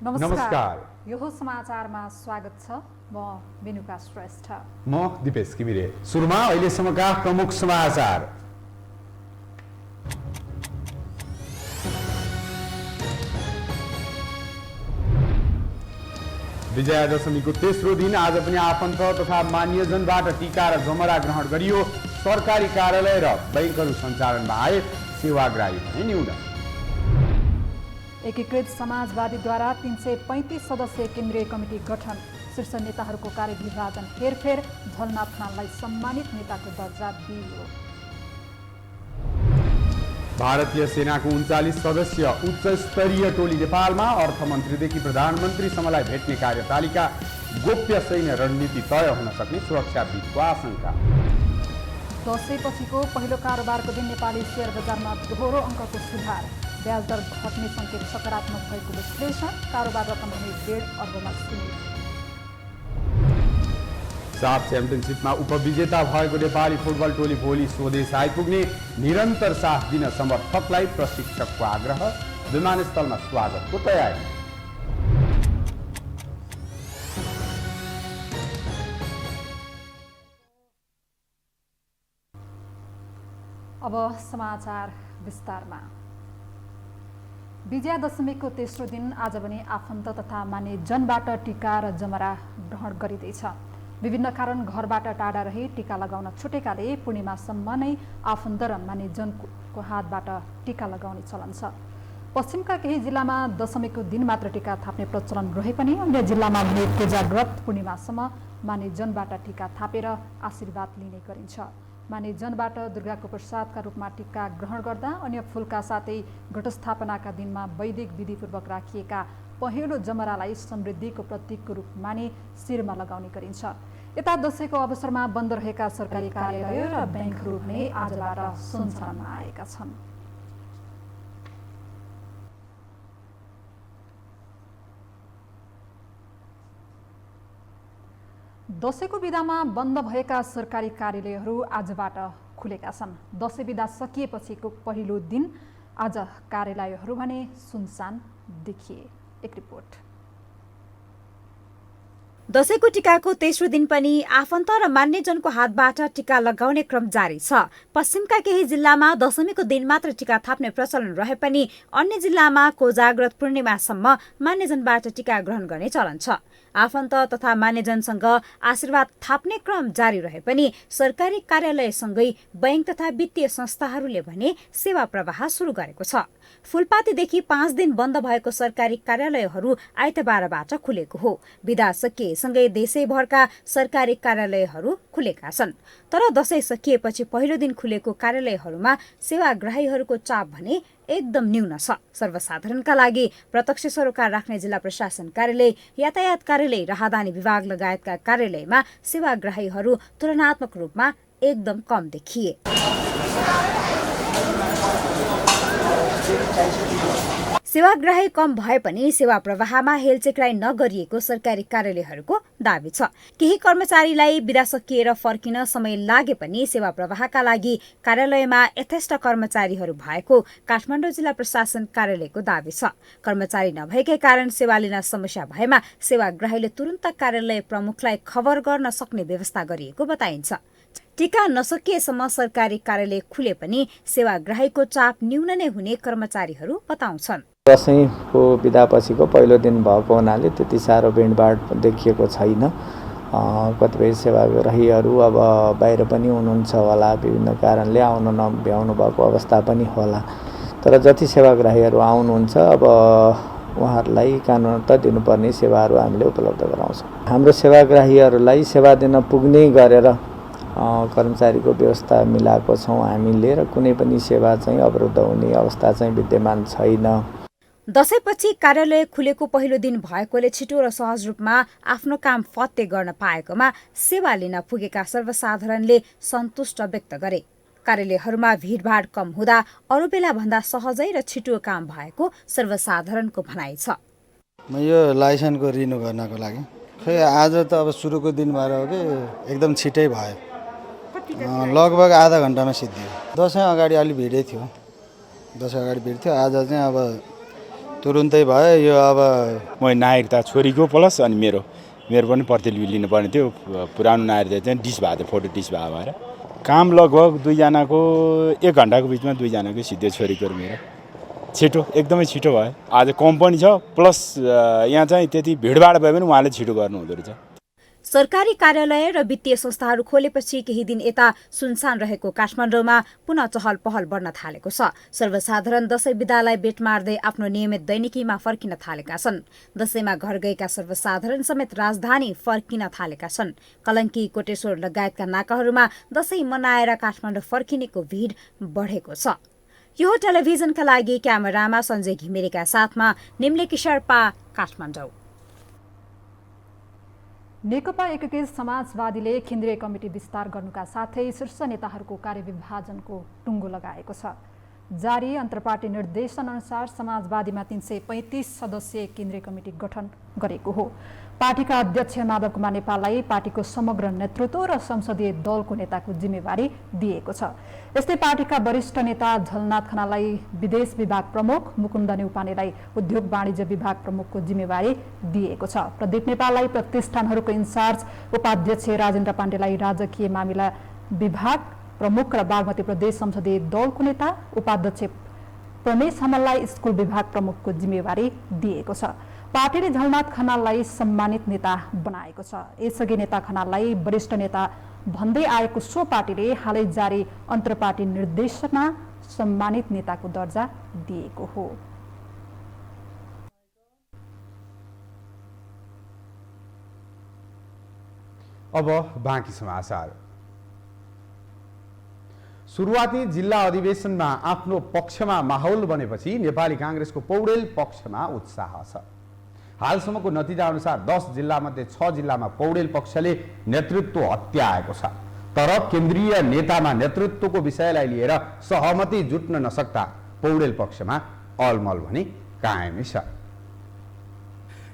नमस्कार। यो समाचारमा स्वागत छ। म बिनुका श्रेष्ठ। म दिपेश किमिरे। सुरुमा अहिलेसम्मका प्रमुख समाचार। विजयादशमीको तेस्रो दिन आज पनि आफन्त तथा मान्यजनबाट टीका र जमरा ग्रहण गरियो। सरकारी कार्यालय र बैंकहरू सञ्चालनमा आए, सेवाग्राही भने न्यून। एकीकृत समाजवादीद्वारा 335 सदस्यीय केन्द्रीय कमिटी गठन। शीर्ष नेताहरूको कार्यविभाजन हेरफेर। झलनाथ खानलाई सम्मानित नेताको दर्जा दिइयो। भारतीय सेनाको 39 सदस्य उच्च स्तरीय टोली नेपालमा। अर्थमन्त्रीदेखि प्रधानमन्त्रीसम्मलाई भेट्ने कार्यतालिका। गोप्य सैन्य रणनीति तय हुन सक्ने सुरक्षाविदको आशंका। दशैँपछिको पहिलो कारोबारको दिन नेपाली शेयर बजारमा दोहोरो अङ्कको सुधार। ब्याज दर घट्ने सङ्केत सकारात्मक भएको विश्लेषण। कारोबार रकम भने 1.5 अर्बमा सीमित। साफ च्याम्पियनसिपमा उपविजेता भएको नेपाली फुटबल टोली भोलि स्वदेश आइपुग्ने। निरन्तर साथ दिन समर्थकलाई प्रशिक्षकको आग्रह। विमानस्थलमा स्वागतको तयारी। अब समाचार विस्तारमा। विजयादशमीको तेस्रो दिन आज पनि आफन्त तथा मान्यजनबाट टीका र जमरा ग्रहण गरिँदैछ। विभिन्न कारण घरबाट टाढा रही टीका लगाउन छुटेकाले पूर्णिमासम्म नै आफन्त र मान्यजनको हातबाट टीका लगाउने चलन छ। पश्चिमका केही जिल्लामा दशमीको दिन मात्र टीका थाप्ने प्रचलन रहे पनि अन्य जिल्लामा भने कोजाग्रत पूर्णिमासम्म मान्यजनबाट टीका थापेर आशीर्वाद लिने गरिन्छ। मान्यजनबाट दुर्गाको प्रसादका रूपमा टीका ग्रहण गर्दा अन्य फूलका साथै घटस्थापनाका दिनमा वैदिक विधिपूर्वक राखिएका पहेँलो जमरालाई समृद्धिको प्रतीकको रूप मानि शिरमा लगाउने गरिन्छ। यता दशैँको अवसरमा बन्द रहेका सरकारी कार्यालय र बैंकहरू भने आजबाट सञ्चालनमा आएका छन्। दशैँको बिदामा बन्द भएका सरकारी कार्यालयहरू आजबाट खुलेका छन्। दशैँ बिदा सकिएपछिको पहिलो दिन आज कार्यालयहरू भने सुनसान देखिए। एक रिपोर्ट। दशैँको टीकाको तेस्रो दिन पनि आफन्त र मान्यजनको हातबाट टीका लगाउने क्रम जारी छ। पश्चिमका केही जिल्लामा दशमीको दिन मात्र टीका थाप्ने प्रचलन रहे पनि अन्य जिल्लामा कोजाग्रत पूर्णिमासम्म मान्यजनबाट टीका ग्रहण गर्ने चलन छ। आफन्त तथा मान्यजनसँग आशीर्वाद थाप्ने क्रम जारी रहे पनि सरकारी कार्यालयसँगै बैंक तथा वित्तीय संस्थाहरूले भने सेवा प्रवाह सुरु गरेको छ। फुलपातीदेखि 5 दिन बन्द भएको सरकारी कार्यालयहरू आइतबारबाट खुलेको हो। बिदा सकिएसँगै देशैभरका सरकारी कार्यालयहरू खुलेका छन्। तर दशैँ सकिएपछि पहिलो दिन खुलेको कार्यालयहरूमा सेवाग्राहीहरूको चाप भने एकदम न्यून छ। सर्वसाधारणका लागि प्रत्यक्ष सरोकार राख्ने जिल्ला प्रशासन कार्यालय, यातायात कार्यालय, राहदानी विभाग लगायतका कार्यालयमा सेवाग्राहीहरू तुलनात्मक रूपमा एकदम कम देखिए। सेवाग्राही कम भए पनि सेवा प्रवाहमा हेलचेक्राइ नगरिएको सरकारी कार्यालयहरूको दाबी छ। केही कर्मचारीलाई बिदा सकिएर फर्किन समय लागे पनि सेवा प्रवाहका लागि कार्यालयमा यथेष्ट कर्मचारीहरू भएको काठमाडौँ जिल्ला प्रशासन कार्यालयको दाबी छ। कर्मचारी नभएकै कारण सेवा लिन समस्या भएमा सेवाग्राहीले तुरन्त कार्यालय प्रमुखलाई खबर गर्न सक्ने व्यवस्था गरिएको बताइन्छ। टीका नसकिएसम्म सरकारी कार्यालय खुले पनि सेवाग्राहीको चाप न्यून नै हुने कर्मचारीहरू बताउँछन्। दशैँको बिदापछिको पहिलो दिन भएको हुनाले त्यति साह्रो भिडभाड देखिएको छैन। कतिपय सेवाग्राहीहरू अब बाहिर पनि हुनुहुन्छ होला, विभिन्न कारणले आउन नभ्याउनु भएको अवस्था पनि होला। तर जति सेवाग्राहीहरू आउनुहुन्छ अब उहाँहरूलाई कानुनत दिनुपर्ने सेवाहरू हामीले उपलब्ध गराउँछौँ। हाम्रो सेवाग्राहीहरूलाई सेवा दिन पुग्ने गरेर कर्मचारीको व्यवस्था मिलाएको छौँ हामीले र कुनै पनि सेवा चाहिँ अवरुद्ध हुने अवस्था चाहिँ विद्यमान छैन। दशैँपछि कार्यालय खुलेको पहिलो दिन भएकोले छिटो र सहज रूपमा आफ्नो काम फत्ते गर्न पाएकोमा सेवा लिन पुगेका सर्वसाधारणले सन्तुष्ट व्यक्त गरे। कार्यालयहरूमा भिडभाड कम हुँदा अरू बेला भन्दा सहजै र छिटो काम भएको सर्वसाधारणको भनाइ छ। म यो लाइसेन्सको रिन्यु गर्नको लागि खै आज त अब सुरुको दिन भएर हो कि एकदम छिटै भयो। लगभग आधा घन्टामा सिद्धियो। दशैँ अगाडि अलि भिडै थियो। आज चाहिँ अब तुरुन्तै भयो यो अब म नागरिकता छोरीको प्लस अनि मेरो पनि प्रतिलिपि लिनुपर्ने थियो। पुरानो नागरिकता चाहिँ डिस भएको थियो, फोटो डिस भएको भएर काम लगभग 2 जनाको 1 घन्टाको बिचमा 2 जनाको सिधै छोरीको र मेरो छिटो, एकदमै छिटो भयो। आज कम्पनी छ प्लस यहाँ चाहिँ त्यति भिडभाड भयो भने उहाँले छिटो गर्नु हुँदो रहेछ। सरकारी कार्यालय र वित्तीय संस्थाहरू खोलेपछि केही दिन यता सुनसान रहेको काठमाडौँमा पुनः चहल पहल बढ्न थालेको छ। सर्वसाधारण दशैं बिदालाई बेट मार्दै आफ्नो नियमित दैनिकीमा फर्किन थालेका छन्। दशैंमा घर गएका सर्वसाधारण समेत राजधानी फर्किन थालेका छन्। कलङ्की, कोटेश्वर लगायतका नाकाहरूमा दशैं मनाएर काठमाडौँ फर्किनेको भिड बढेको छ। यो टेलिभिजनका लागि क्यामेरामा सञ्जय घिमिरेका साथमा निम्लेकी शेर्पा, काठमाडौँ। नेकपा एकीकृत समाजवादीले केन्द्रीय कमिटी विस्तार गर्नुका साथै शीर्ष नेताहरूको कार्यविभाजनको टुङ्गो लगाएको छ। जारी अन्तर्पार्टी निर्देशन अनुसार समाजवादीमा 335 सदस्यीय केन्द्रीय कमिटी गठन गरेको हो। पार्टीका अध्यक्ष माधव कुमार नेपाललाई पार्टीको समग्र नेतृत्व र संसदीय दलको नेताको जिम्मेवारी दिएको छ। यस्तै पार्टीका वरिष्ठ नेता झलनाथ खनाललाई विदेश विभाग प्रमुख, मुकुन्द न्यौपानेलाई उद्योग वाणिज्य विभाग प्रमुखको जिम्मेवारी दिएको छ। प्रदीप नेपाललाई प्रतिष्ठानहरूको इन्चार्ज, उपाध्यक्ष राजेन्द्र पाण्डेलाई राजकीय मामिला विभाग प्रमुख र बागमती प्रदेश संसदीय दलको नेता, उपाध्यक्ष प्रमेश हमाललाई स्कुल विभाग प्रमुखको जिम्मेवारी दिएको छ। पार्टीले झलनाथ खनाललाई सम्मानित नेता बनाएको छ। यसअघि नेता खनाललाई वरिष्ठ नेता भन्दै आएको सो पार्टीले हालै जारी अन्तर्पार्टी निर्देशनमा सम्मानित नेताको दर्जा दिएको हो। अब बाँकी समाचार। सुरुवाती जिल्ला अधिवेशनमा आफ्नो पक्षमा माहौल बनेपछि नेपाली कांग्रेसको पौडेल पक्षमा उत्साह छ। हालसम्मको नतिजा अनुसार 10 जिल्लामध्ये 6 जिल्लामा पौडेल पक्षले नेतृत्व हत्याएको छ। तर केन्द्रीय नेतामा नेतृत्वको विषयलाई लिएर सहमति जुट्न नसक्दा पौडेल पक्षमा अलमल भने कायमै छ।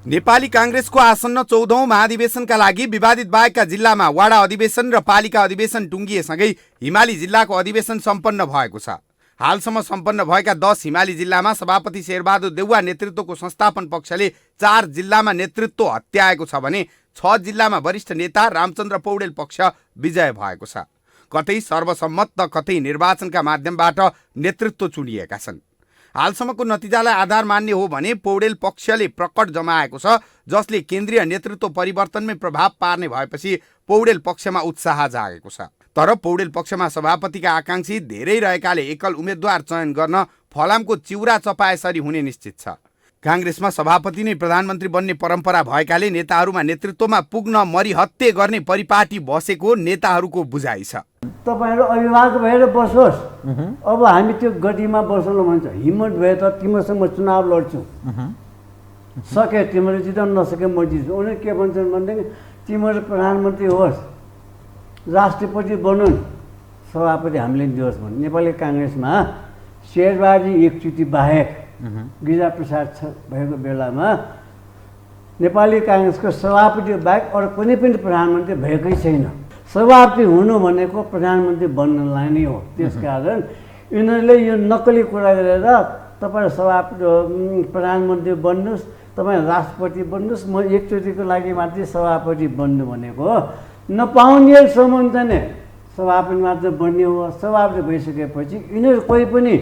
नेपाली कांग्रेसको आसन्न 14औं महाधिवेशनका लागि विवादित बाहेकका जिल्लामा वाडा अधिवेशन र पालिका अधिवेशन टुङ्गिएसँगै हिमाली जिल्लाको अधिवेशन सम्पन्न भएको छ। हालसम्म सम्पन्न भएका 10 हिमाली जिल्लामा सभापति शेरबहादुर देउवा नेतृत्वको संस्थापन पक्षले 4 जिल्लामा नेतृत्व हत्याएको छ भने 6 जिल्लामा वरिष्ठ नेता रामचन्द्र पौडेल पक्ष विजय भएको छ। कतै सर्वसम्मत त कतै निर्वाचनका माध्यमबाट नेतृत्व चुनिएका छन्। हालसम्मको नतिजालाई आधार मान्ने हो भने पौडेल पक्षले प्रकट जमाएको छ, जसले केन्द्रीय नेतृत्व परिवर्तनमै प्रभाव पार्ने भएपछि पौडेल पक्षमा उत्साह जागेको छ। तर पौडेल पक्षमा सभापतिका आकांक्षी धेरै रहेकाले एकल उम्मेद्वार चयन गर्न फलामको चिउरा चपाएसरी हुने निश्चित छ। कांग्रेसमा सभापति नै प्रधानमन्त्री बन्ने परम्परा भएकाले नेताहरूमा नेतृत्वमा पुग्न मरिहत्ते गर्ने परिपाटी बसेको नेताहरूको बुझाइ छ। तपाईहरु अभिभावक भएर बस्नुहोस्, अब हामी त्यो गतिमा बस्नु भन्छ। हिम्मत भए त तिमीसँग म चुनाव लड्छु, सके तिमीले जिताउन नसके म जित्छु। उनीहरू के भन्छन् भनेदेखि तिमीहरू प्रधानमन्त्री होस्, राष्ट्रपति बनुन्, सभापति हामीले दियोस् भन्ने। नेपाली काङ्ग्रेसमा शेरबहादुर एकचोटि बाहेक गिरिजा प्रसाद भएको बेलामा नेपाली काङ्ग्रेसको सभापति बाहेक अरू कुनै पनि प्रधानमन्त्री भएकै छैन। सभापति हुनु भनेको प्रधानमन्त्री बन्नलाई नै हो। त्यसकारण यिनीहरूले यो नक्कली कुरा गरेर तपाईँ सभापति प्रधानमन्त्री बन्नुहोस्, तपाईँ राष्ट्रपति बन्नुहोस्, म एकचोटिको लागि मात्रै सभापति बन्नु भनेको नपाउनेसम्म चाहिँ सभापति मात्र बन्ने हो। सभापति भइसकेपछि यिनीहरू कोही पनि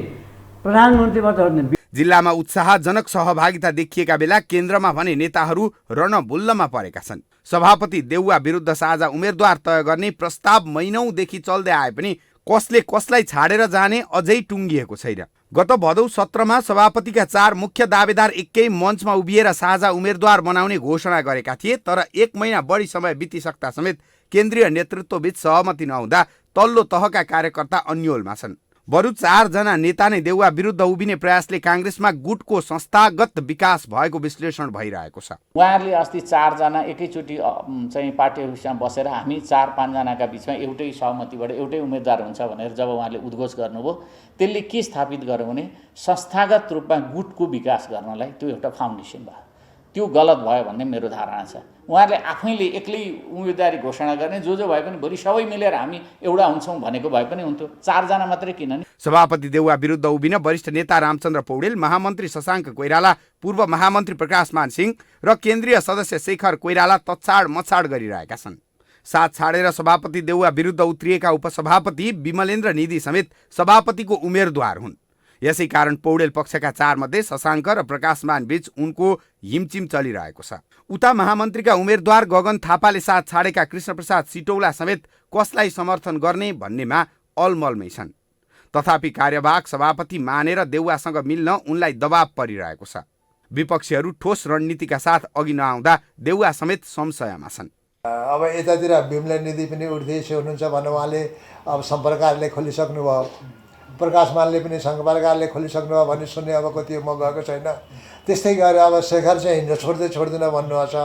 प्रधानमन्त्रीबाट हट्ने। जिल्लामा उत्साहजनक सहभागिता देखिएका बेला केन्द्रमा भने नेताहरू रणभुल्लमा परेका छन्। सभापति देउवा विरुद्ध साझा उम्मेद्वार तय गर्ने प्रस्ताव महिनौदेखि चल्दै आए पनि कसले कसलाई छाडेर जाने अझै टुङ्गिएको छैन। गत भदौ 17मा सभापतिका 4 मुख्य दावेदार एकै मञ्चमा उभिएर साझा उम्मेद्वार बनाउने घोषणा गरेका थिए। तर 1 महिना बढी समय बितिसक्दा समेत केन्द्रीय नेतृत्वबीच सहमति नहुँदा तल्लो तहका कार्यकर्ता अन्योलमा छन्। बरु 4 जना नेता नै देउवा विरुद्ध उभिने प्रयासले कांग्रेसमा गुटको संस्थागत विकास भएको विश्लेषण भइरहेको छ। उहाँहरूले अस्ति 4 जना एकैचोटि चाहिँ पार्टी अफिसमा बसेर हामी 4-5 जनाका बिचमा एउटै सहमतिबाट एउटै उम्मेदवार हुन्छ भनेर जब उहाँले उद्घोष गर्नुभयो, त्यसले के स्थापित गर्यो भने संस्थागत रूपमा गुटको विकास गर्नलाई त्यो एउटा फाउन्डेसन भयो। त्यो गलत भयो भन्ने मेरो धारणा छ। उहाँहरूले आफैले एक्लै उम्मेदवारी घोषणा गर्ने जो भए पनि भोलि सबै मिलेर हामी एउटा हुन्छौँ भनेको भए पनि हुन्थ्यो। 4 जना मात्रै किन नि? सभापति देउवा विरुद्ध उभिन वरिष्ठ नेता रामचन्द्र पौडेल, महामन्त्री शशाङ्क कोइराला, पूर्व महामन्त्री प्रकाशमान सिंह र केन्द्रीय सदस्य शेखर कोइराला तत्साड मत्साड गरिरहेका छन्। साथ छाडेर सभापति देउवा विरुद्ध उत्रिएका उपसभापति विमलेन्द्र निधि समेत सभापतिको उम्मेदवार हुन्। यसै कारण पौडेल पक्षका 4 मध्ये शशाङ्क र प्रकाशमान बीच उनको हिमचिम चलिरहेको छ। उता महामन्त्रीका उम्मेदवार गगन थापाले साथ छाडेका कृष्णप्रसाद सिटौला समेत कसलाई समर्थन गर्ने भन्नेमा अलमलमै छन्। तथापि कार्यवाहक सभापति मानेर देउवासँग मिल्न उनलाई दबाव परिरहेको छ। विपक्षीहरू ठोस रणनीतिका साथ अघि नआउँदा देउवा समेत संशयमा छन्। अब यतातिर भीमले निधि पनि उठ्दैछ हुनुहुन्छ भन्ने उहाँले अब सम्पर्कहरूले खोलिसक्नुभयो, प्रकाशमानले पनि सम्पर्कहरूले खोलिसक्नुभयो भन्ने सुन्ने अब कति म गएको छैन। त्यस्तै गरेर अब शेखर चाहिँ हिँड्न छोड्दैन भन्नुभएको छ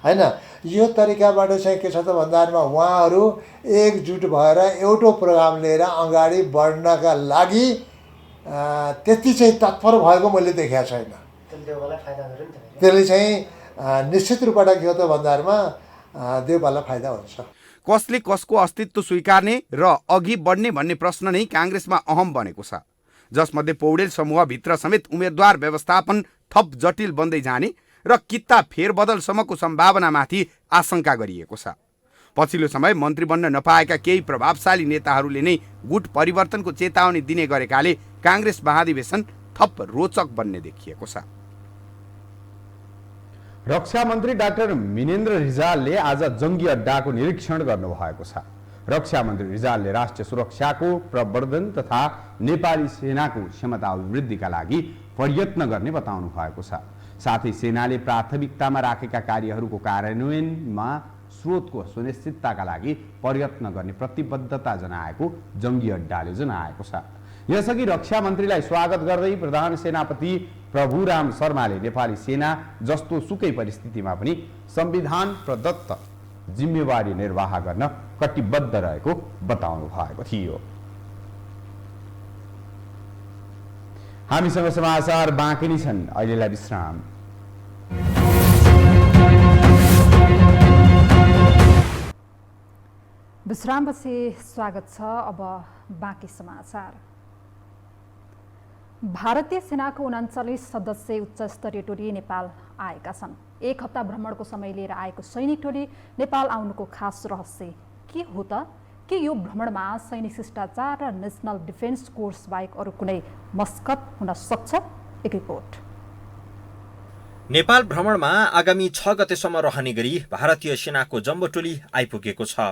होइन। यो तरिकाबाट चाहिँ के छ त भन्दामा उहाँहरू एकजुट भएर एउटो प्रोग्राम लिएर अगाडि बढ्नका लागि त्यति चाहिँ तत्पर भएको मैले देखेको छैन। त्यसले चाहिँ निश्चित रूपबाट के हो त भन्दामा देउवालाई फाइदा हुन्छ। कसले कसको अस्तित्व स्वीकार्ने र अघि बढ्ने भन्ने प्रश्न नै काङ्ग्रेसमा अहम बनेको छ, जसमध्ये पौडेल समूहभित्र समेत उम्मेदवार व्यवस्थापन थप जटिल बन्दै जाने र कित्ता फेरबदलसम्मको सम्भावनामाथि आशंका गरिएको छ। पछिल्लो समय मन्त्री बन्न नपाएका केही प्रभावशाली नेताहरूले नै गुट परिवर्तनको चेतावनी दिने गरेकाले काङ्ग्रेस महाधिवेशन थप रोचक बन्ने देखिएको छ। रक्षा मन्त्री डाक्टर मिनेन्द्र रिजालले आज जङ्गी अड्डाको निरीक्षण गर्नुभएको छ। रक्षा मन्त्री रिजालले राष्ट्रिय सुरक्षाको प्रवर्धन तथा नेपाली सेनाको क्षमता अभिवृद्धिका लागि प्रयत्न गर्ने बताउनु भएको छ। साथै सेनाले प्राथमिकतामा राखेका कार्यहरूको कार्यान्वयनमा स्रोतको सुनिश्चितताका लागि प्रयत्न गर्ने प्रतिबद्धता जनाएको जङ्गी अड्डाले जनाएको छ। यसअघि रक्षा मन्त्रीलाई स्वागत गर्दै प्रधान सेनापति प्रभुराम शर्माले नेपाली सेना जस्तो सुकै परिस्थितिमा पनि संविधान प्रदत्त जिम्मेवारी निर्वाह गर्न कटिबद्ध रहेको बताउनु भएको थियो। हामीसँग समाचार बाँकी नै छन्, अहिलेलाई विश्राम। विश्रामपछि स्वागत छ। अब बाँकी समाचार। भारतीय सेनाको 39 सदस्य उच्च स्तरीय टोली नेपाल आएका छन्। एक हप्ता भ्रमणको समय लिएर आएको सैनिक टोली नेपाल आउनुको खास रहस्य के हो त? के यो भ्रमणमा सैनिक शिष्टाचार र नेसनल डिफेन्स कोर्स बाहेक अरू कुनै मस्कत हुन सक्छ? एक रिपोर्ट। नेपाल भ्रमणमा आगामी 6 गतेसम्म रहने गरी भारतीय सेनाको जम्बो टोली आइपुगेको छ।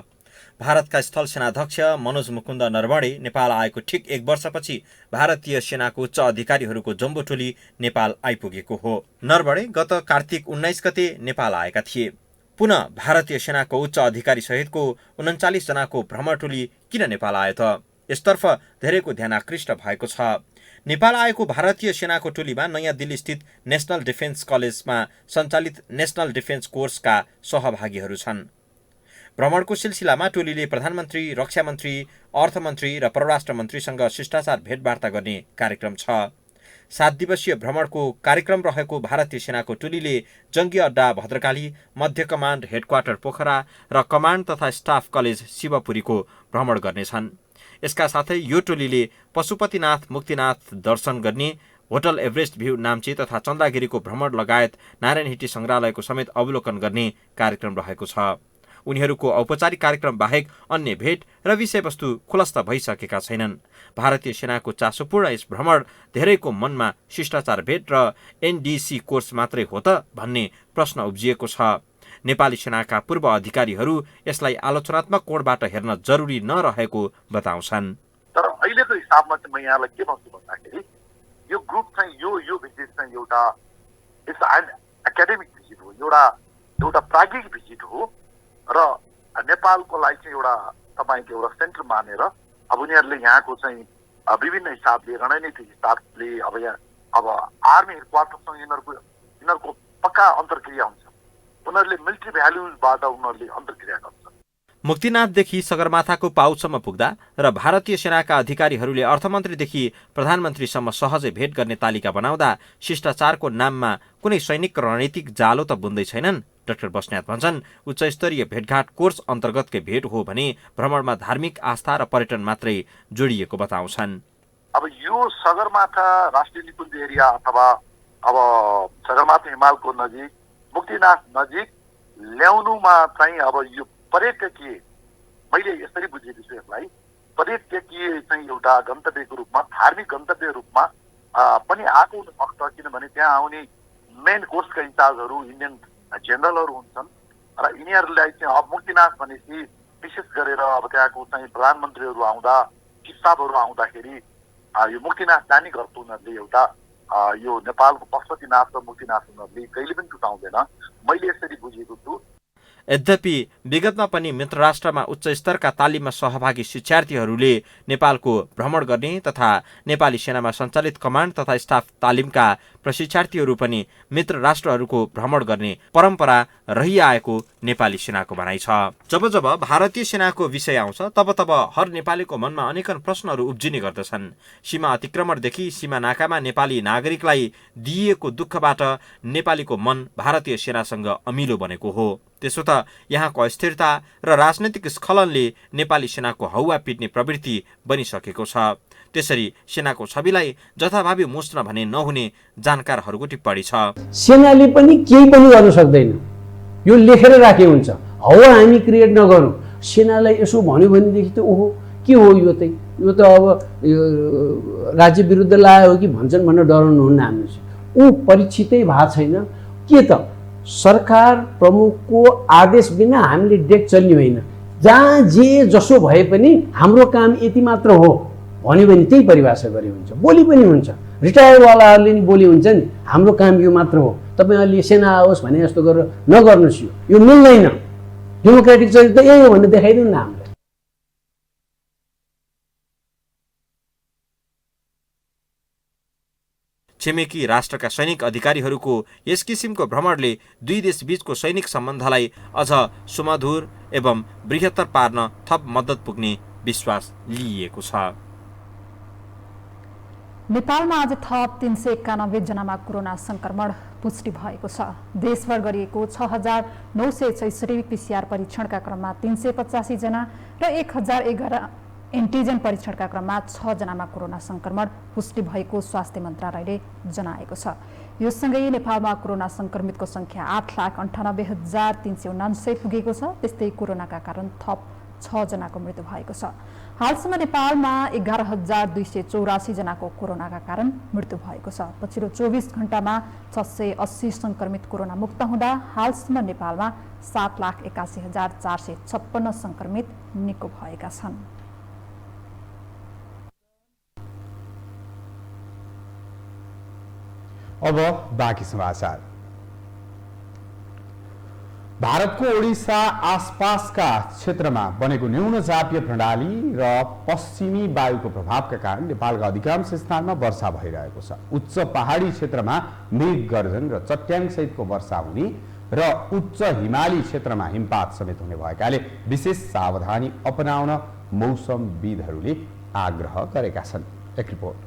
भारतका स्थल सेनाध्यक्ष मनोज मुकुन्द नरवणे नेपाल आएको ठिक 1 वर्षपछि भारतीय सेनाको उच्च अधिकारीहरूको जम्बो टोली नेपाल आइपुगेको हो। नरवणे गत कार्तिक 19 गते नेपाल आएका थिए। पुनः भारतीय सेनाको उच्च अधिकारी सहितको 39 जनाको भ्रमण टोली किन नेपाल आयो त? यसतर्फ धेरैको ध्यान आकृष्ट भएको छ। नेपाल आएको भारतीय सेनाको टोलीमा नयाँ दिल्ली स्थित नेसनल डिफेन्स कलेजमा सञ्चालित नेसनल डिफेन्स कोर्सका सहभागीहरू छन्। भ्रमणको सिलसिलामा टोलीले प्रधानमन्त्री, रक्षा मन्त्री, अर्थमन्त्री र परराष्ट्र मन्त्रीसँग शिष्टाचार भेटवार्ता गर्ने कार्यक्रम छ। 7 दिवसीय भ्रमणको कार्यक्रम रहेको भारतीय सेनाको टोलीले जङ्गी अड्डा भद्रकाली, मध्य कमान्ड हेडक्वार्टर पोखरा र कमान्ड तथा स्टाफ कलेज शिवपुरीको भ्रमण गर्नेछन्। यसका साथै यो टोलीले पशुपतिनाथ मुक्तिनाथ दर्शन गर्ने, होटल एभरेस्ट भ्यू नाम्ची तथा चन्द्रागिरीको भ्रमण लगायत नारायणहिटी सङ्ग्रहालयको समेत अवलोकन गर्ने कार्यक्रम रहेको छ। उनीहरूको औपचारिक कार्यक्रम बाहेक अन्य भेट र विषयवस्तु खुलस्त भइसकेका छैनन्। भारतीय सेनाको चासोपूर्ण यस भ्रमण धेरैको मनमा शिष्टाचार भेट र एनडीसी कोर्स मात्रै हो त भन्ने प्रश्न उब्जिएको छ। नेपाली सेनाका पूर्व अधिकारीहरू यसलाई आलोचनात्मक कोणबाट हेर्न जरुरी नरहेको बताउँछन्। तर अहिलेको हिसाबमा चाहिँ म यहाँलाई के भन्छु भन्दाखेरि यो ग्रुप चाहिँ यो भिजिट चाहिँ एउटा एकाडेमिक भिजिट हो, एउटा प्राज्ञिक भिजिट हो र नेपालको लागि चाहिँ एउटा तपाईँको एउटा सेन्टर मानेर अब उनीहरूले यहाँको चाहिँ विभिन्न हिसाबले रणनीतिक हिसाबले अब आर्मी हेडक्वार्टरसँग यिनीहरूको पक्का अन्तर्क्रिया हुन्छ। उनीहरूले मिलिट्री भ्याल्युजबाट उनीहरूले अन्तर्क्रिया गर्छ। मुक्तिनाथदेखि सगरमाथाको पाउचसम्म पुग्दा र भारतीय सेनाका अधिकारीहरूले अर्थमन्त्रीदेखि प्रधानमन्त्रीसम्म सहजै भेट गर्ने तालिका बनाउँदा शिष्टाचारको नाममा कुनै सैनिक रणनीतिक जालो त बुन्दै छैनन्। डाक्टर बस्नेत भन्छन् उच्चस्तरीय भेटघाट कोर्स अन्तर्गतकै भेट हो भने भ्रमणमा धार्मिक आस्था र पर्यटन मात्रै जोडिएको बताउँछन्। अब यो सगरमाथा राष्ट्रिय निकुञ्ज एरिया अथवा अब सगरमाथा हिमालको नजिक मुक्तिनाथ नजिक ल्याउनुमा चाहिँ अब यो पर्यटकीय, मैले यसरी बुझेको छु यसलाई, पर्यटकीय चाहिँ एउटा गन्तव्यको रूपमा, धार्मिक गन्तव्य रूपमा पनि आएको हुनसक्छ। किनभने त्यहाँ आउने मेन कोर्सका इन्चार्जहरू इन्डियन जेनरलहरू हुन्छन् र यिनीहरूलाई चाहिँ अब मुक्तिनाथ भनेपछि विशेष गरेर अब त्यहाँको चाहिँ प्रधानमन्त्रीहरू आउँदा, चिफ स्टाफहरू आउँदाखेरि यो मुक्तिनाथ जाने गर्छ उनीहरूले। एउटा यो नेपालको पशुपतिनाथ र मुक्तिनाथ उनीहरूले कहिले पनि छुटाउँदैन, मैले यसरी बुझेको छु। यद्यपि विगतमा पनि मित्र राष्ट्रमा उच्च स्तरका तालिममा सहभागी शिक्षार्थीहरूले नेपालको भ्रमण गर्ने तथा नेपाली सेनामा सञ्चालित कमान्ड तथा स्टाफ तालिमका प्रशिक्षार्थीहरू पनि मित्र राष्ट्रहरूको भ्रमण गर्ने परम्परा रहिआएको नेपाली सेनाको भनाइ छ। जब जब भारतीय सेनाको विषय आउँछ तब तब हर नेपालीको मनमा अनेकन प्रश्नहरू उब्जिने गर्दछन्। सीमा अतिक्रमणदेखि सीमा नाकामा नेपाली नागरिकलाई दिइएको दुःखबाट नेपालीको मन भारतीय सेनासँग अमिलो बनेको हो। त्यसो त यहाँको अस्थिरता र राजनैतिक स्खलनले नेपाली सेनाको हौवा पिट्ने प्रवृत्ति बनिसकेको छ। त्यसरी सेनाको छविलाई जथाभावी मुस्न भने नहुने जानकारहरूको टिप्पणी छ। सेनाले पनि केही पनि गर्न सक्दैन, यो लेखेर राखे हुन्छ। हौवा हामी क्रिएट नगरौँ। सेनालाई यसो भन्यो भनेदेखि त ओहो के हो यो त, यो त अब राज्य विरुद्ध लाग्यो हो कि भन्छन् भनेर डराउनुहुन्न। हामी ऊ परीक्षितै भएको छैन के त, सरकार प्रमुखको आदेश बिना हामीले डेट चल्ने होइन। जहाँ जे जसो भए पनि हाम्रो काम यति मात्र हो भन्यो भने त्यही परिभाषा गरे हुन्छ। बोली पनि हुन्छ, रिटायरवालाहरूले नि बोली हुन्छ नि, हाम्रो काम यो मात्र हो, तपाईँहरूले सेना आओस् भने जस्तो गरेर नगर्नुहोस्, यो मिल्दैन। डेमोक्रेटिक चरित्र यही हो भने देखाइदिउँ न हामीलाई। छिमेकी राष्ट्रका सैनिक अधिकारीहरूको यस किसिमको भ्रमणले दुई देशबीचको सैनिक सम्बन्धलाई अझ सुमधुर एवं बृहत्तर पार्न थप मद्दत पुग्ने विश्वास लिइएको छ। नेपालमा आज थप 391 जनामा कोरोना संक्रमण पुष्टि भएको छ। देशभर गरिएको 6,966 पीसीआर परीक्षणका क्रममा 385 जना र 1011 एन्टिजन परीक्षणका क्रममा 6 जनामा कोरोना संक्रमण पुष्टि भएको स्वास्थ्य मन्त्रालयले जनाएको छ। यो सँगै नेपालमा कोरोना संक्रमितको संख्या 8,98,379 पुगेको छ। त्यस्तै कोरोनाका कारण थप 6 जनाको मृत्यु भएको छ। हालसम्म नेपालमा 11,284 जनाको कोरोनाका कारण मृत्यु भएको छ। पछिल्लो 24 घण्टामा 680 संक्रमित कोरोना मुक्त हुँदा हालसम्म नेपालमा 7,81,456 संक्रमित निको भएका छन्। अब बाँकी समाचार। भारतको ओडिसा आसपासका क्षेत्रमा बनेको न्यून चापीय प्रणाली र पश्चिमी वायुको प्रभावका कारण नेपालका अधिकांश स्थानमा वर्षा भइरहेको छ। उच्च पहाडी क्षेत्रमा मेघ गर्जन र चट्याङ सहितको वर्षा हुने र उच्च हिमाली क्षेत्रमा हिमपात समेत हुने भएकाले विशेष सावधानी अपनाउन मौसमविदहरूले आग्रह गरेका छन्। एक रिपोर्ट।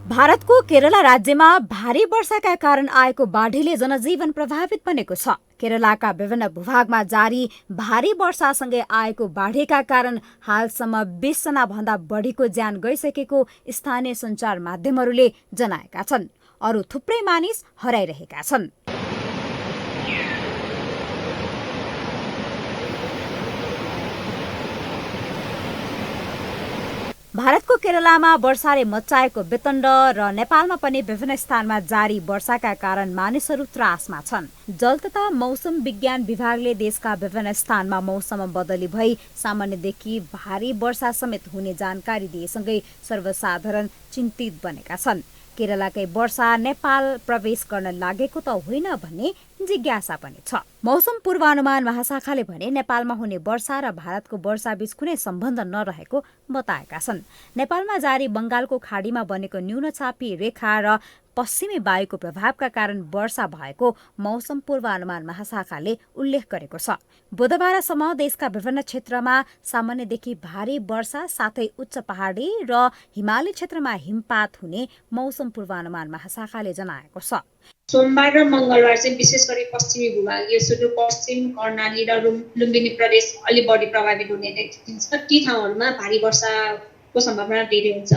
भारतको केरला राज्यमा भारी वर्षाका कारण आएको बाढीले जनजीवन प्रभावित बनेको छ। केरलाका विभिन्न भूभागमा जारी भारी वर्षासँगै आएको बाढीका कारण हालसम्म 20 जना भन्दा बढीको ज्यान गइसकेको स्थानीय सञ्चार माध्यमहरूले जनाएका छन्। अरू थुप्रै मानिस हराइरहेका छन्। भारतको केरलामा वर्षाले मच्चाएको वितण्ड र नेपालमा पनि विभिन्न स्थानमा जारी वर्षाका कारण मानिसहरू त्रासमा छन्। जल तथा मौसम विज्ञान विभागले देशका विभिन्न स्थानमा मौसम बदली भई सामान्यदेखि भारी वर्षा समेत हुने जानकारी दिएसँगै सर्वसाधारण चिन्तित बनेका छन्। केरलाकै वर्षा नेपाल प्रवेश गर्न लागेको त होइन भन्ने जिज्ञासा पनि छ। मौसम पूर्वानुमान महाशाखाले भने नेपालमा हुने वर्षा र भारतको वर्षाबीच कुनै सम्बन्ध नरहेको बताएका छन्। नेपालमा जारी बंगालको खाडीमा बनेको न्यूनचापी रेखा र पश्चिमी वायुको प्रभावका कारण वर्षा भएको मौसम पूर्वानुमान महाशाखाले उल्लेख गरेको छ। बुधबारसम्म देशका विभिन्न क्षेत्रमा सामान्यदेखि भारी वर्षा साथै उच्च पहाडी र हिमाली क्षेत्रमा हिमपात हुने मौसम पूर्वानुमान महाशाखाले जनाएको छ। सोमबार र मंगलबार चाहिँ विशेष गरी पश्चिमी भूभागीय सुदूरपश्चिम कर्णाली र लुम्बिनी प्रदेश अलि बढी प्रभावित हुने देखिन्छ। ती ठाउँहरूमा भारी वर्षाको सम्भावना धेरै हुन्छ।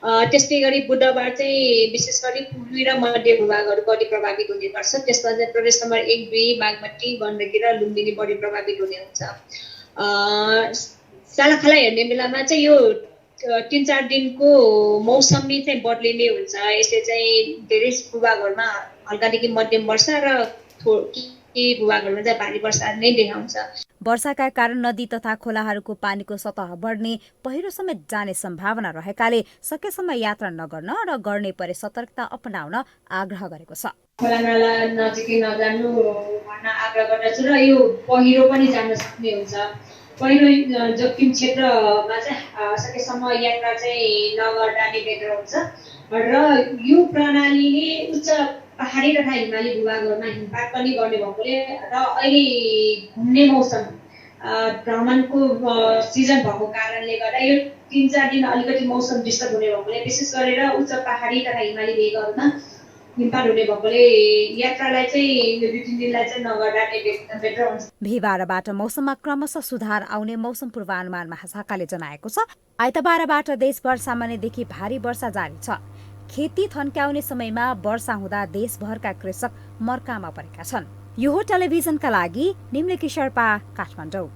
त्यस्तै गरी बुधबार चाहिँ विशेष गरी पूर्वी र मध्य भूभागहरू बढी प्रभावित हुने गर्छ। त्यसमा चाहिँ प्रदेश नम्बर 1, 2, बागमती, गण्डकी र लुम्बिनी बढी प्रभावित हुने हुन्छ। सालाखाला हेर्ने बेलामा चाहिँ यो 3-4 दिनको मौसमी चाहिँ बदलिने हुन्छ। यसले चाहिँ धेरै भूभागहरूमा हल्कादेखि मध्यम वर्षा र केही भूभागहरूमा चाहिँ भारी वर्षा नै देखाउँछ। वर्षाका कारण नदी तथा खोलाहरूको पानीको सतह बढ्ने, पहिरो समेत जाने सम्भावना रहेकाले सकेसम्म यात्रा नगर्न र गर्ने परे सतर्कता अपनाउन आग्रह गरेको छ। खोला नाला नजिकै नजानु भन्न आग्रह गर्दछु र यो पहिरो पनि जान सक्ने हुन्छ। पहिरो जोखिम क्षेत्रमा चाहिँ सकेसम्म यात्रा चाहिँ नगर्दा नै बेटर हुन्छ र यो प्रणालीले उच्च पहाडी तथा हिमाली भूभागहरूमा हिमपात पनि गर्ने भएकोले र अहिले घुम्ने मौसम भ्रमणको सिजन भएको कारणले गर्दा यो 3-4 दिन अलिकति मौसम डिस्टर्ब हुने भएकोले विशेष गरेर उच्च पहाडी तथा हिमाली भेगहरूमा हिमपात हुने भएकोले यात्रालाई चाहिँ यो 2-3 दिनलाई चाहिँ नगर्दा नै बेटर हुन्छ। बिहिबारबाट मौसममा क्रमशः सुधार आउने मौसम पूर्वानुमान महाशाखाले जनाएको छ। आइतबारबाट देशभर सामान्यदेखि भारी वर्षा जारी छ। खेती थन्क्याउने समयमा वर्षा हुँदा देशभरका कृषक मर्कामा परेका छन्। यो हो टेलिभिजनका लागि निम्नकी शेर्पा, काठमाडौँ।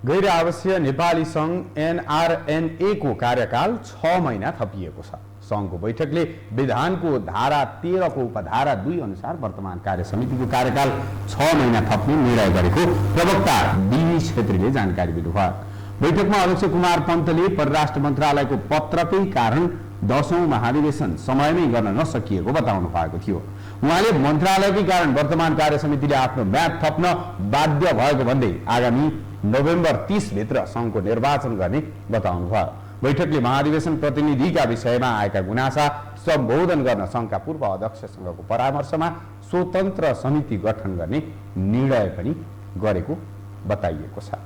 गैर आवासीय नेपाली सङ्घ NRNA को कार्यकाल 6 महिना थपिएको छ। सङ्घको बैठकले विधानको धारा 13 को उपधारा 2 अनुसार वर्तमान कार्य समितिको कार्यकाल 6 महिना थप्ने निर्णय गरेको प्रवक्ता DV छेत्रीले जानकारी दिनुभयो। बैठकमा अध्यक्ष कुमार पन्तले परराष्ट्र मन्त्रालयको पत्रकै कारण 10औं महाधिवेशन समयमै गर्न नसकिएको बताउनु भएको थियो। उहाँले मन्त्रालयकै कारण वर्तमान कार्य समितिले आफ्नो म्याद थप्न बाध्य भएको भन्दै आगामी नोभेम्बर 30 भित्र सङ्घको निर्वाचन गर्ने बताउनु भयो। बैठकले महाधिवेशन प्रतिनिधिका विषयमा आएका गुनासा सम्बोधन गर्न सङ्घका पूर्व अध्यक्षसँगको परामर्शमा स्वतन्त्र समिति गठन गर्ने निर्णय पनि गरेको बताइएको छ।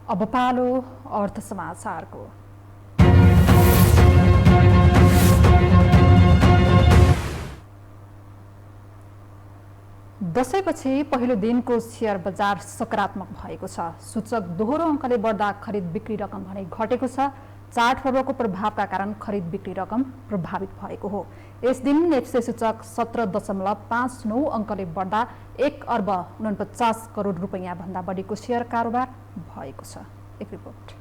अब पालो अर्थ समाचारको। दशैंपछि पहिलो दिनको शेयर बजार सकारात्मक भएको छ। सूचक दोहोरो अङ्कले बढ्दा खरिद बिक्री रकम भने घटेको छ। चाड पर्वको प्रभावका कारण खरिद बिक्री रकम प्रभावित भएको हो। यस दिन नेप्से सूचक 17.59 अङ्कले बढ्दा 1 अर्ब 49 करोड रुपैयाँ भन्दा बढीको शेयर कारोबार भएको छ। एक रिपोर्ट।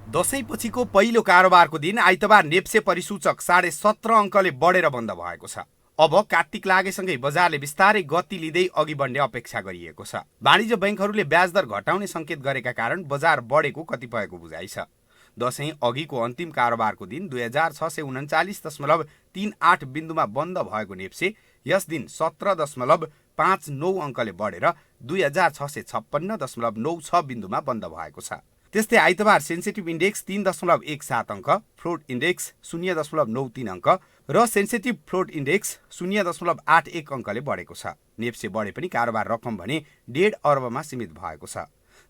दशैंपछिको पहिलो कारोबारको दिन आइतबार नेप्से परिसूचक 17.5 अङ्कले बढेर बन्द भएको छ। अब कार्तिक लागेसँगै बजारले बिस्तारै गति लिँदै अघि बढ्ने अपेक्षा गरिएको छ। वाणिज्य बैंकहरूले ब्याज दर घटाउने संकेत गरेका कारण बजार बढेको कतिपयको बुझाइ छ। दशैं अघिको अन्तिम कारोबारको दिन 2639.38 बिन्दुमा बन्द भएको नेप्से यस दिन 17.59 अङ्कले बढेर 2656.96 बिन्दुमा बन्द भएको छ। त्यस्तै आइतबार सेन्सिटिभ इन्डेक्स 3.17 अङ्क, फ्लोट इन्डेक्स 0.93 अङ्क र सेन्सिटिभ फ्लोट इन्डेक्स 0.81 अङ्कले बढेको छ। नेप्से बढे पनि कारोबार रकम भने 1.5 अर्बमा सीमित भएको छ।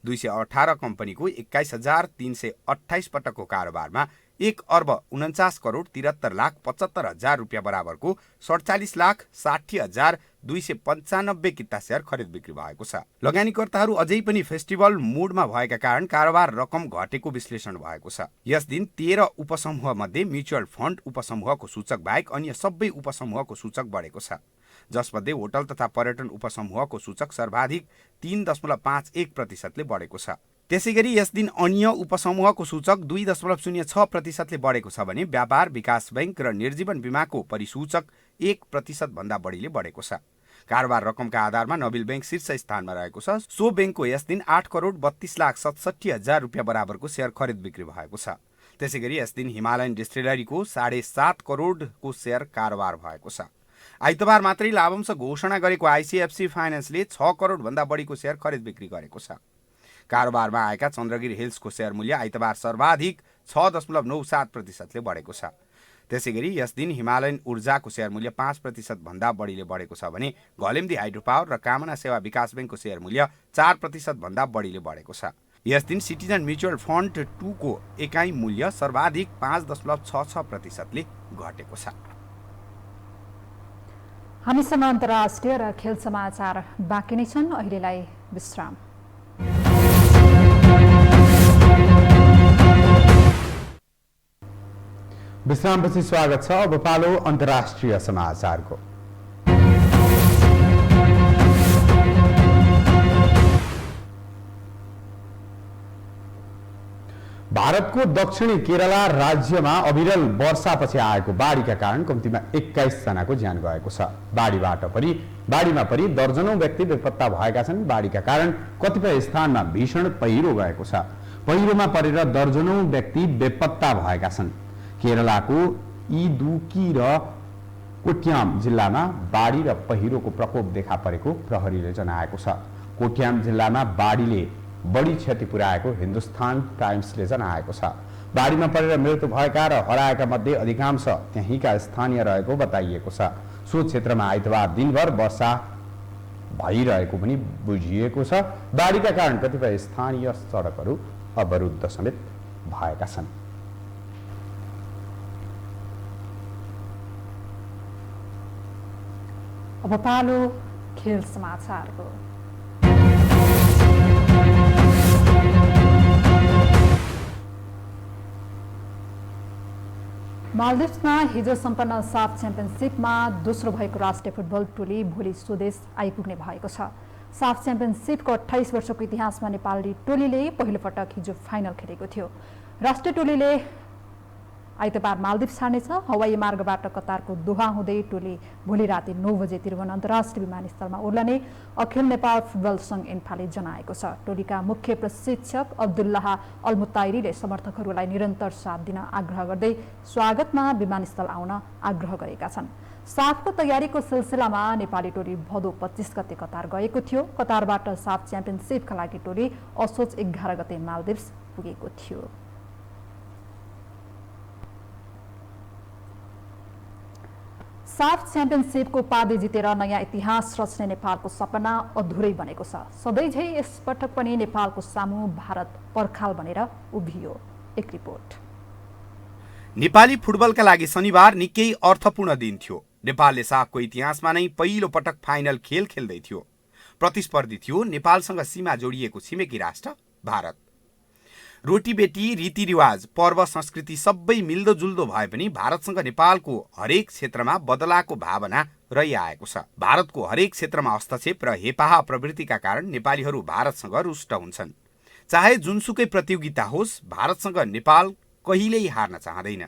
218 कम्पनीको 21,328 पटकको कारोबारमा 1 अर्ब 49 करोड 73,75,000 रुपियाँ बराबरको 47,60,295 किता शेयर खरिद बिक्री भएको छ। लगानीकर्ताहरू अझै पनि फेस्टिभल मुडमा भएका कारण कारोबार रकम घटेको विश्लेषण भएको छ। यस दिन 13 उपसमूह मध्ये म्युचुअल फन्ड उपसमूहको सूचक बाहेक अन्य सबै उपसमूहको सूचक बढेको छ, जसमध्ये होटल तथा पर्यटन उपसमूहको सूचक सर्वाधिक 3.51% बढेको छ। त्यसैगरी यस दिन अन्य उपसमूहको सूचक 2.06% बढेको छ भने व्यापार विकास बैंक र निर्जीवन बीमाको परिसूचक 1% भन्दा बढीले बढेको छ। कारोबार रकमका आधारमा नबिल बैंक शीर्ष स्थानमा रहेको छ। सो बैंकको यस दिन 8 करोड 32,67,000 रुपियाँ बराबरको शेयर खरिद बिक्री भएको छ। त्यसै गरी यस दिन हिमालयन डिस्टिलरीको 7.5 करोडको सेयर कारोबार भएको छ। आइतबार मात्रै लाभांश घोषणा गरेको आइसिएफसी फाइनान्सले 6 करोडभन्दा बढीको सेयर खरिद बिक्री गरेको छ। कारोबारमा आएका चन्द्रगिरी हिल्सको सेयर मूल्य आइतबार सर्वाधिक 6.97% बढेको छ। त्यसै गरी यस दिन हिमालयन ऊर्जाको सेयर मूल्य 5% भन्दा बढीले बढेको छ भने घलेम्दी हाइड्रो पावर र कामना सेवा विकास बैंकको सेयर मूल्य 4% भन्दा बढीले बढेको छ। यस दिन सिटिजन म्युचुअल फन्ड 2 को एकाइ मूल्य सर्वाधिक 5.66%ले घटेको छ। हामीसँग अन्तर्राष्ट्रिय र खेल समाचार बाँकी नै छन्। अहिलेलाई विश्राम। विश्रामपछि स्वागत छ। अब पालो अन्तर्राष्ट्रिय समाचारको। भारतको दक्षिणी केरला राज्यमा अविरल वर्षापछि आएको बाढीका कारण कम्तीमा 21 जनाको ज्यान गएको छ। बाढीमा परि दर्जनौं व्यक्ति बेपत्ता भएका छन्। बाढीका कारण कतिपय स्थानमा भीषण पहिरो गएको छ। पहिरोमा परेर दर्जनौं व्यक्ति बेपत्ता भएका छन्। केरलाको इदुकी र कोट्याम जिल्लामा बाढी र पहिरोको प्रकोप देखा परेको प्रहरीले जनाएको छ। कोट्याम जिल्लामा बाढीले बढी क्षति पुर्याएको हिन्दुस्तान टाइम्सले जनाएको छ। बाढीमा परेर मृत्यु भएका र हराएका मध्ये अधिकांश त्यहीँका स्थानीय रहेको बताइएको छ। सो क्षेत्रमा आइतबार दिनभर वर्षा भइरहेको पनि बुझिएको छ। बाढीका कारण कतिपय स्थानीय सडकहरू अवरुद्ध समेत भएका छन्। अब पालो खेल समाचारको। मालदिभ्समा हिजो सम्पन्न साफ च्याम्पियनसिपमा दोस्रो भएको राष्ट्रिय फुटबल टोली भोलि स्वदेश आइपुग्ने भएको छ। साफ च्याम्पियनसिपको 28 वर्षको इतिहासमा नेपाली टोलीले पहिलो पटक हिजो फाइनल खेलेको थियो। राष्ट्रिय टोलीले आइतबार मालदिभ छाड्नेछ। हवाई मार्गबाट कतारको दोहा हुँदै टोली भोलि राति 9 बजे त्रिभुवन अन्तर्राष्ट्रिय विमानस्थलमा ओर्लने अखिल नेपाल फुटबल संघ एन्फाले जनाएको छ। टोलीका मुख्य प्रशिक्षक अब्दुल्लाह अलमुताइरीले समर्थकहरूलाई निरन्तर साथ दिन आग्रह गर्दै स्वागतमा विमानस्थल आउन आग्रह गरेका छन्। साफको तयारीको सिलसिलामा नेपाली टोली भदौ 25 गते कतार गएको थियो। कतारबाट साफ च्याम्पियनसिपका लागि टोली असोज 11 गते मालदिभ्स पुगेको थियो। साफ च्याम्पियनसिपको उपाधि जितेर नयाँ इतिहास रच्ने नेपालको सपना अधुरै बनेको छ। सधैँझै यस पटक पनि नेपालको सामु भारत पर्खाल बनेर उभियो। एक रिपोर्ट। नेपाली फुटबलका लागि शनिबार निकै अर्थपूर्ण दिन थियो। नेपालले साफको इतिहासमा नै पहिलो पटक फाइनल खेल खेल्दै थियो। प्रतिस्पर्धी थियो नेपालसँग सीमा जोडिएको छिमेकी राष्ट्र भारत। रोटीबेटी रीतिरिवाज पर्व संस्कृति सबै मिल्दोजुल्दो भए पनि भारतसँग नेपालको हरेक क्षेत्रमा बदलाको भावना रहिआएको छ। भारतको हरेक क्षेत्रमा हस्तक्षेप र हेपाहा प्रवृत्तिका कारण नेपालीहरू भारतसँग रुष्ट हुन्छन्। चाहे जुनसुकै प्रतियोगिता होस्, भारतसँग नेपाल कहिल्यै हार्न चाहँदैन।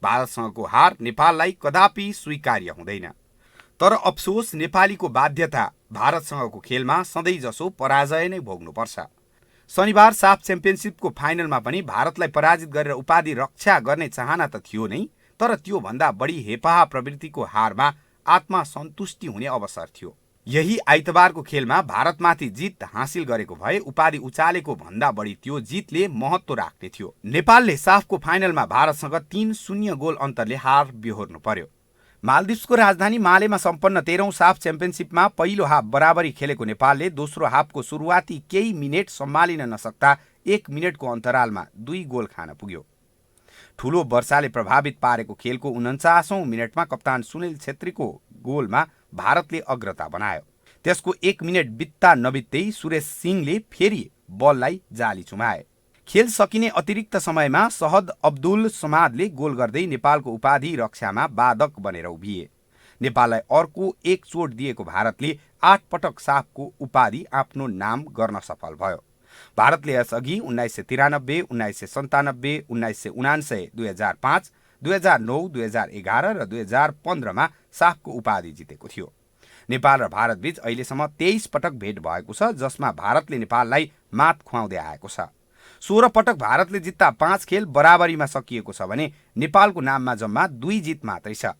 भारतसँगको हार नेपाललाई कदापि स्वीकार्य हुँदैन। तर अफसोस नेपालीको बाध्यता भारतसँगको खेलमा सधैँ जसो पराजय नै भोग्नुपर्छ। शनिबार साफ च्याम्पियनसिपको फाइनलमा पनि भारतलाई पराजित गरेर उपाधि रक्षा गर्ने चाहना त थियो नै, तर त्यो भन्दा बढी हेपाहा प्रवृत्तिको हारमा आत्मा सन्तुष्टि हुने अवसर थियो। यही आइतबारको खेलमा भारतमाथि जित हासिल गरेको भए उपाधि उचालेको भन्दा बढी त्यो जितले महत्त्व राख्ने थियो। नेपालले साफको फाइनलमा भारतसँग 3-0 गोल अन्तरले हार बेहोर्नु पर्यो। मालदिभ्सको राजधानी मालेमा सम्पन्न 13औं साफ च्याम्पियनसिपमा पहिलो हाफ बराबरी खेलेको नेपालले दोस्रो हाफको सुरुवाती केही मिनेट सम्हालिन नसक्दा 1 मिनेटको अन्तरालमा 2 गोल खान पुग्यो। ठूलो वर्षाले प्रभावित पारेको खेलको 49औं मिनेटमा कप्तान सुनिल छेत्रीको गोलमा भारतले अग्रता बनायो। त्यसको 1 मिनेट बित्दा नबित्दै सुरेश सिंहले फेरि बललाई जाली चुमाए। खेल सकिने अतिरिक्त समयमा सहद अब्दुल समादले गोल गर्दै नेपालको उपाधि रक्षामा बाधक बनेर उभिए। नेपाललाई अर्को एक चोट दिएको भारतले 8 पटक साफको उपाधि आफ्नो नाम गर्न सफल भयो। भारतले यसअघि 1993, 1997, 1999, 2005, 2009, 2011 र 2015मा साफको उपाधि जितेको थियो। नेपाल र भारतबीच अहिलेसम्म 23 पटक भेट भएको छ, जसमा भारतले नेपाललाई मात खुवाउँदै आएको छ। 16 पटक भारतले जित्दा 5 खेल बराबरीमा सकिएको छ भने नेपालको नाममा जम्मा 2 जित मात्रै छ।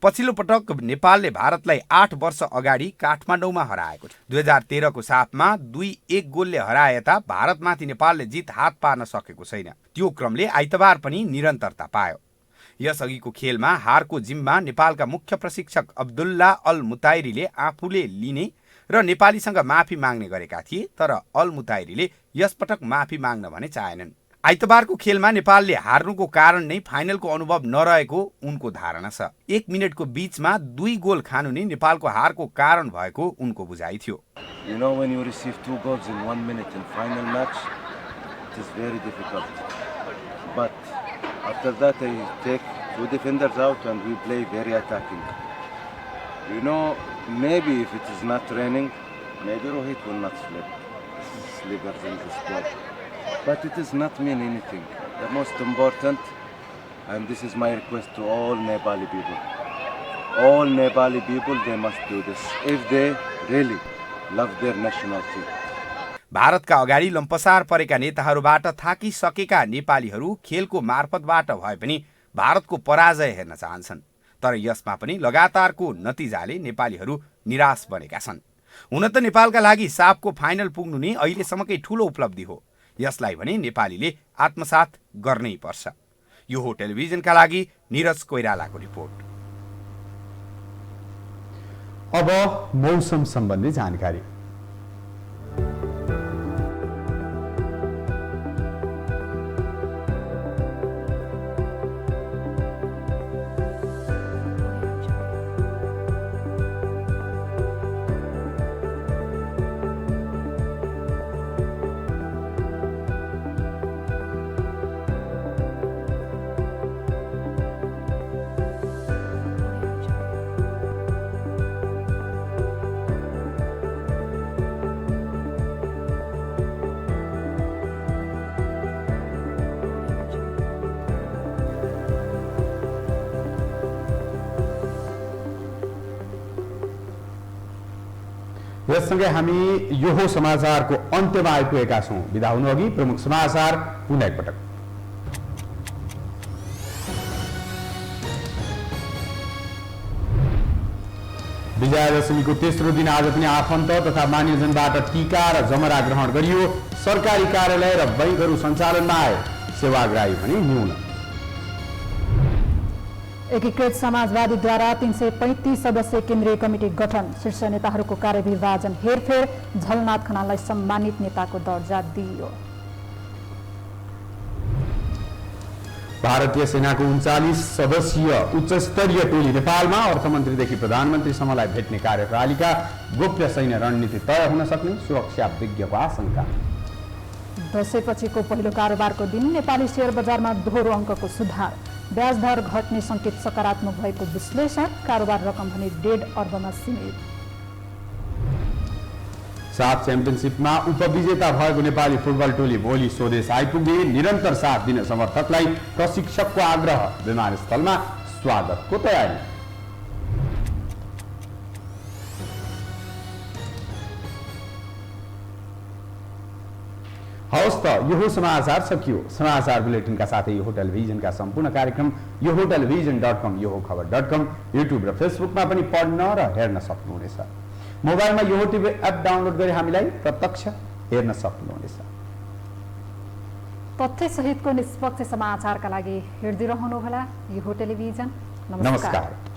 पछिल्लो पटक नेपालले भारतलाई 8 वर्ष अगाडि काठमाडौँमा हराएको थियो। 2013 को साथमा 2-1 गोलले हराए यता भारतमाथि नेपालले जित हात पार्न सकेको छैन। त्यो क्रमले आइतबार पनि निरन्तरता पायो। यसअघिको खेलमा हारको जिम्मा नेपालका मुख्य प्रशिक्षक अब्दुल्ला अल मुताइरीले आफूले लिने र नेपालीसँग माफी माग्ने गरेका थिए, तर अल मुताइरीले यसपटक माफी माग्न भने चाहेनन्। आइतबारको खेलमा नेपालले हार्नुको कारण नै फाइनलको अनुभव नरहेको उनको धारणा छ। 1 मिनेटको बीचमा 2 गोल खानु नै नेपालको हारको कारण भएको उनको बुझाइ थियो। You know, when you receive 2 goals in 1 minute in final match, it is very difficult. But after that, I take 2 defenders out and we play very attacking. You know, maybe if it is not raining, maybe Rohit will not sleep in the squad. But it does not mean anything. The most important, and this is my request to all Nepali people, they must do this if they really love their national team. भारतका अगाडि लम्पसार परेका नेताहरूबाट थाकिसकेका नेपालीहरू खेलको मार्फतबाट भए पनि भारतको पराजय हेर्न चाहन्छन्। तर यसमा पनि लगातारको नतिजाले नेपालीहरू निराश बनेका छन्। हुन त नेपालका लागि साफको फाइनल पुग्नु नै अहिलेसम्मकै ठूलो उपलब्धि हो। यसलाई भने नेपालीले आत्मसात गर्नै पर्छ। यो हो टेलिभिजनका लागि निरज कोइरालाको रिपोर्ट। अब मौसम सम्बन्धी जानकारी। यससँगै हामी यो हो समाचारको अन्त्यमा आइपुगेका छौं। बिदा हुनु अघि प्रमुख समाचार पुनः एकपटक। विजयादशमीको तेस्रो दिन आज पनि आफन्त तथा मान्यजनबाट टीका र जमरा ग्रहण गरियो। सरकारी कार्यालय र बैंकहरू सञ्चालनमा आए, सेवाग्राही भने न्यून। एकीकृत समाजवादीद्वारा 335 सदस्यीय केन्द्रीय कमिटी गठन, शीर्ष नेताहरूको कार्यविभाजन हेरफेर, झलनाथ खनाललाई सम्मानित नेताको दर्जा दिइयो। भारतीय सेनाको 39 सदस्यीय उच्चस्तरीय टोली नेपालमा, अर्थमन्त्रीदेखि प्रधानमन्त्रीसम्मलाई भेट्ने कार्यप्रणालीका गोप्य सैन्य रणनीति तय हुन सक्ने सुरक्षा विज्ञको आशंका। दशैँपछिको पहिलो कारोबारको दिन नेपाली शेयर बजारमा दोहोरो अङ्कको सुधार, ब्याज दर घट्ने संकेत सकारात्मक भएको विश्लेषण, कारोबार रकम भने 1.5 अर्बमा सीमित। साफ च्याम्पियनसिपमा उपविजेता भएको नेपाली फुटबल टोली भोलि स्वदेश आइपुग्ने, निरन्तर साथ दिने समर्थकलाई प्रशिक्षकको आग्रह, विमानस्थलमा स्वागतको तयारी। हवस् त यो हो समाचार सकियो। समाचार बुलेटिनका साथै यो हो टेलिभिजनका सम्पूर्ण कार्यक्रम यो हो टेलिभिजन.com, यो हो खबर.com, युट्युब र फेसबुकमा पनि पढ्न र हेर्न सक्नुहुनेछ। मोबाइलमा यो हो टिभी एप डाउनलोड गरी हामीलाई प्रत्यक्ष हेर्न सक्नुहुनेछ। तथ्य सहितको निष्पक्ष समाचारका लागि हेर्दै रहनुहोला यो हो टेलिभिजन। नमस्कार।